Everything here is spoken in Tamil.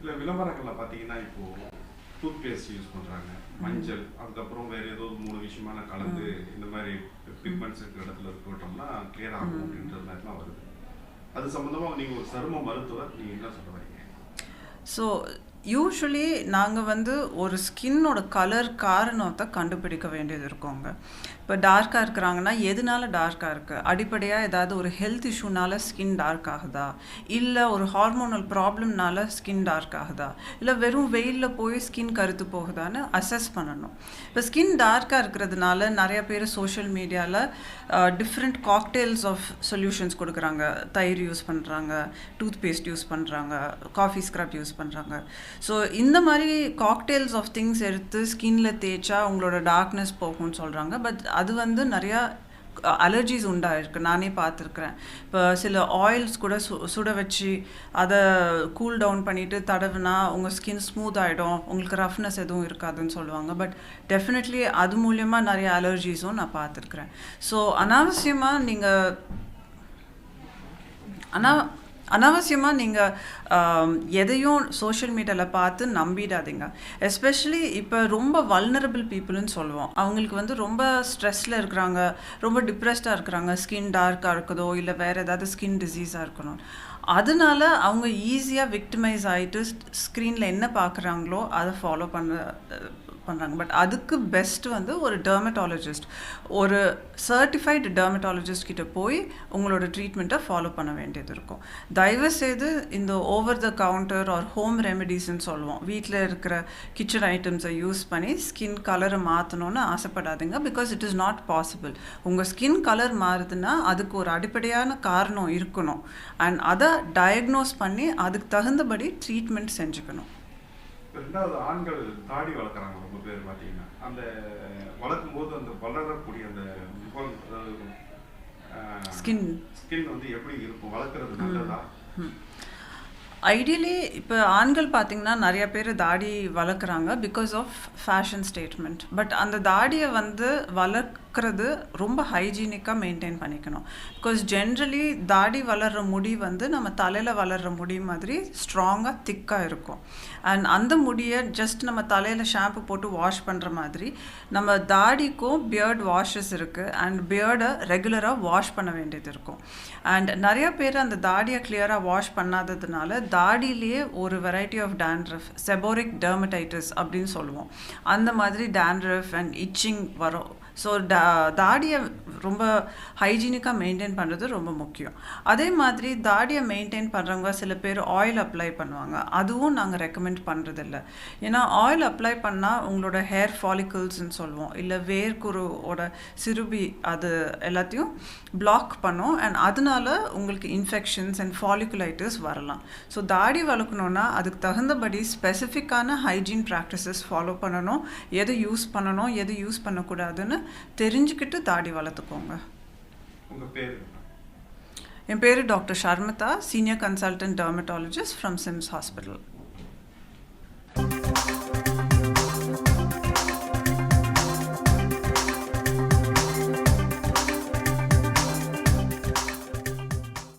இல்லை விளம்பரங்களில் பார்த்தீங்கன்னா இப்போ டூத் பேஸ்ட் யூஸ் பண்ணுறாங்க, மஞ்சள், அதுக்கப்புறம் வேறு ஏதோ 3 விஷயமான கலந்து இந்த மாதிரி பிக்மெண்ட்ஸ் இருக்கிற இடத்துல இருக்கட்டோம்னா கிளியர் ஆகும் அப்படின்றது மாதிரிலாம் வருது. அது சம்மந்தமாக நீங்கள் ஒரு சரும மருத்துவர், நீங்கள் என்ன சொல்ல வரீங்க? ஸோ யூஸ்வலி நாங்கள் வந்து ஒரு ஸ்கின்னோட கலர் காரணத்தை கண்டுபிடிக்க வேண்டியது இருக்கோங்க. இப்போ டார்க்காக இருக்கிறாங்கன்னா எதனால டார்க்காக இருக்குது, அடிப்படையாக ஏதாவது ஒரு ஹெல்த் இஷ்யூனால ஸ்கின் டார்க் ஆகுதா, இல்லை ஒரு ஹார்மோனல் ப்ராப்ளம்னால ஸ்கின் டார்க் ஆகுதா, இல்லை வெறும் வெயிலில் போய் ஸ்கின் கருத்து போகுதான்னு அசஸ் பண்ணணும். இப்போ ஸ்கின் டார்க்காக இருக்கிறதுனால நிறைய பேர் சோஷியல் மீடியாவில் டிஃப்ரெண்ட் காக்டெயில்ஸ் ஆஃப் சொல்யூஷன்ஸ் கொடுக்குறாங்க. தயிர் யூஸ் பண்ணுறாங்க, டூத் பேஸ்ட் யூஸ் பண்ணுறாங்க, காஃபி ஸ்க்ரப் யூஸ் பண்ணுறாங்க. ஸோ இந்த மாதிரி காக்டெயில்ஸ் ஆஃப் திங்ஸ் எடுத்து ஸ்கின்ல தேய்ச்சா உங்களோட டார்க்னஸ் போகும்னு சொல்கிறாங்க. பட் அது வந்து நிறையா அலர்ஜிஸ் உண்டாயிருக்கு, நானே பார்த்துருக்குறேன். இப்போ சில ஆயில்ஸ் கூட சுட வச்சு அதை கூல் டவுன் பண்ணிவிட்டு தடவுனா உங்கள் ஸ்கின் ஸ்மூத் ஆகிடும், உங்களுக்கு ரஃப்னஸ் எதுவும் இருக்காதுன்னு சொல்லுவாங்க. பட் டெஃபினெட்லி அது மூலியமாக நிறைய அலர்ஜிஸும் நான் பார்த்துருக்குறேன். ஸோ அனாவசியமாக நீங்கள் எதையும் சோஷியல் மீடியாவில் பார்த்து நம்பிடாதீங்க. எஸ்பெஷலி இப்போ ரொம்ப வல்னரபிள் பீப்புளுன்னு சொல்லுவோம். அவங்களுக்கு வந்து ரொம்ப ஸ்ட்ரெஸ்ஸில் இருக்கிறாங்க, ரொம்ப டிப்ரெஸ்டாக இருக்கிறாங்க, ஸ்கின் டார்க்காக இருக்குதோ இல்லை வேறு ஏதாவது ஸ்கின் டிசீஸாக இருக்கணும். அதனால அவங்க ஈஸியாக விக்டிமைஸ் ஆகிட்டு ஸ்க்ரீனில் என்ன பார்க்குறாங்களோ அதை ஃபாலோ பண்ணுறாங்க. பட் அதுக்கு பெஸ்ட் வந்து ஒரு டெர்மட்டாலஜிஸ்ட், ஒரு சர்டிஃபைடு டெர்மட்டாலஜிஸ்ட் கிட்ட போய் உங்களோட ட்ரீட்மெண்ட்டை ஃபாலோ பண்ண வேண்டியது இருக்கும். தயவுசெய்து இந்த over the counter or home ரெமெடிஸ்ன்னு சொல்லுவோம், வீட்டில் இருக்கிற கிச்சன் ஐட்டம்ஸை யூஸ் பண்ணி ஸ்கின் கலரை மாற்றணும்னு ஆசைப்படாதீங்க. Because it is not possible. உங்கள் ஸ்கின் கலர் மாறுதுன்னா அதுக்கு ஒரு அடிப்படையான காரணம் இருக்கணும். அண்ட் அதை டயக்னோஸ் பண்ணி அதுக்கு தகுந்தபடி ட்ரீட்மெண்ட் செஞ்சுக்கணும். ரெண்டாவது, ஆண்கள் தாடி வளர்க்குறாங்க ரொம்ப பேர் பார்த்தீங்கன்னா. அந்த வளர்க்கும் போது அந்த வளரக்கூடிய அந்த ஸ்கின் வந்து எப்படி இருக்கும், வளர்க்குறது நல்லதா? ஐடியலி இப்போ ஆண்கள் பார்த்திங்கன்னா நிறைய பேர் தாடி வளர்க்குறாங்க because of fashion statement. But அந்த தாடியை வந்து வளர்க்குறது ரொம்ப ஹைஜீனிக்காக மெயின்டைன் பண்ணிக்கணும். பிகாஸ் ஜென்ரலி தாடி வளர்கிற முடி வந்து நம்ம தலையில் வளர்கிற முடி மாதிரி ஸ்ட்ராங்காக திக்காக இருக்கும். அண்ட் அந்த முடியை ஜஸ்ட் நம்ம தலையில் ஷாம்பு போட்டு வாஷ் பண்ணுற மாதிரி நம்ம தாடிக்கும் பியர்ட் வாஷஸ் இருக்குது. அண்ட் பியர்டை ரெகுலராக வாஷ் பண்ண வேண்டியது இருக்கும். அண்ட் நிறையா பேர் அந்த தாடியை கிளியராக வாஷ் பண்ணாததுனால தாடியிலேயே ஒரு variety of dandruff, seborrheic dermatitis அப்படின்னு சொல்லுவோம், அந்த மாதிரி டேண்ட்ரஃப் அண்ட் இச்சிங் வரும். ஸோ தாடியை ரொம்ப ஹைஜீனிக்காக மெயின்டைன் பண்ணுறது ரொம்ப முக்கியம். அதே மாதிரி தாடியை மெயின்டைன் பண்ணுறவங்க சில பேர் ஆயில் அப்ளை பண்ணுவாங்க, அதுவும் நாங்கள் ரெக்கமெண்ட் பண்ணுறதில்ல. ஏன்னா ஆயில் அப்ளை பண்ணால் உங்களோட ஹேர் ஃபாலிக்கிள்ஸ்ன்னு சொல்லுவோம், இல்லை வேர்க்குருவோட சிறுபி, அது எல்லாத்தையும் பிளாக் பண்ணும். அண்ட் அதனால உங்களுக்கு இன்ஃபெக்ஷன்ஸ் அண்ட் ஃபாலிகுலைட்டிஸ் வரலாம். ஸோ தாடி வளர்க்கணுன்னா அதுக்கு தகுந்தபடி ஸ்பெசிஃபிக்கான ஹைஜீன் ப்ராக்டிசஸ் ஃபாலோ பண்ணணும். எது யூஸ் பண்ணணும், எது யூஸ் பண்ணக்கூடாதுன்னு தெரிஞ்சுக்கிட்டு தாடி வளர்த்துக்கோங்க. என் பேர் doctor Sharmita, senior consultant dermatologist from Sims hospital.